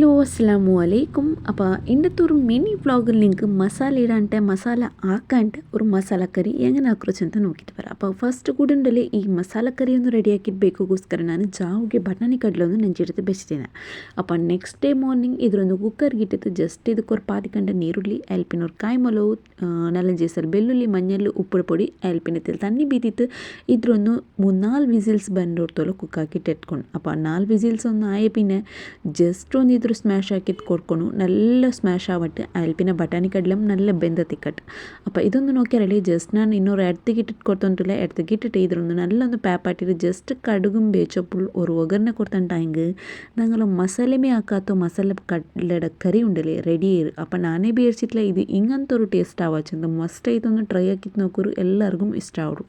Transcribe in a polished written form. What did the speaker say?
Hello അസ്സലാമു അലൈക്കും. അപ്പോൾ ഇന്നത്തെ ഒരു മിനി വ്ളോഗിൽ നിങ്ങൾക്ക് മസാല ഇടാണ്ട് മസാല ആക്കാണ്ട് ഒരു മസാലക്കറി എങ്ങനെ ಹಾಕ್ರೋಚ್ ಅಂತ ನೋಡ್ಕಿಟ್ಟು ಬರ. അപ്പോൾ ಫಸ್ಟ್ ಕೂಡಂಡಲ್ಲಿ ಈ ಮಸಾಲಕರಿ ಒಂದು ರೆಡಿ ಹಾಕಿಡಬೇಕೋಸ್ಕರ ನಾನು ಜಾವಿಗೆ ಬಟಾಣಿ ಕಡಲೆ ಒಂದು ನೆಂಚಿಡ್ತು ಬೆಚ್ಚಿದ್ದೇನೆ. അപ്പോൾ ನೆಕ್ಸ್ಟ್ ಡೇ ಮಾರ್ನಿಂಗ್ ಇದರೊಂದು ಕುಕ್ಕರ್ಗೆ ಇಟ್ಟಿತ್ತು. ಜಸ್ಟ್ ಇದಕ್ಕೆ ഒരു പാതിക്കണ്ട ನೀರುಳ್ಳಿ ಅಲ್ಪಿನ ഒരു ಕಾಯಿಮೊಲವು ನಾಲಂಜು ಹೆಸರು ಬೆಳ್ಳುಳ್ಳಿ ಮഞ്ഞൾ ಉಪ್ಪು ಪೊಡಿ ಅಲ್ಪಿನത്തിൽ തണ്ണി ബീതിത്ത് ഇതിലൊന്ന് 3-4 വിസിൽസ് ಬಂದೋರ್ತೋಲು ಕುಕ್ ಹಾಕಿಟ್ಟು ಎತ್ಕೊಂಡು. അപ്പോൾ 4 ವಿಸಿಲ್ಸ್ ಒಂದು ಆಯೆ പിന്നെ ജസ്റ്റ് ഒന്ന് ഇതൊരു സ്മാഷ് ആക്കിയിട്ട് കൊടുക്കണം. നല്ല സ്മാഷ് ആവട്ടെ. അതിൽ പിന്നെ ബಟಾಣಿ കടലം നല്ല ಬೆಂದತಿക്കട്ട്. അപ്പോൾ ഇതൊന്ന് നോക്കിയാലേ ജസ്റ്റ് ನಾನು ಇನ್ನೊರು ಎಡ್ತಿಗಿಟ್ಟಿಟ್ಟು ಕೊಡ್ತಂತಿಲ್ಲ. ಎಡ್ತಿಗಿಟ್ಟಿಟ್ಟು ಇದ್ರೊಂದು നല്ല ഒന്ന് ಪ್ಯಾಪಾಟಿಟ್ಟು ಜಸ್ಟ್ ಕಡುಗುം ಬೇಚಪ್ಪುಳು ഒരു ಒಗ್ಗರಣೆ ಕೊಡ್ತಂಟಾಯಿಂಗ್ ഞങ്ങൾ മസാലമേ ആക്കാത്ത മസാല കടലയുടെ കറി ഉണ്ടല്ലേ റെഡി ആയി. അപ്പോൾ ನಾನೇ ಬೇಯಿಸಿಟ್ಲ ಇದು ಹಿಂಗಂತ ഒരു ಟೇಸ್ಟ್ ಆವಾಚಂದ ಮಸ್ಟ್ ಇದೊಂದು ಟ್ರೈ ಹಾಕಿತ್ತು ನೋಕೋರು ಎಲ್ಲರಿಗೂ ಇಷ್ಟ ಅವರು.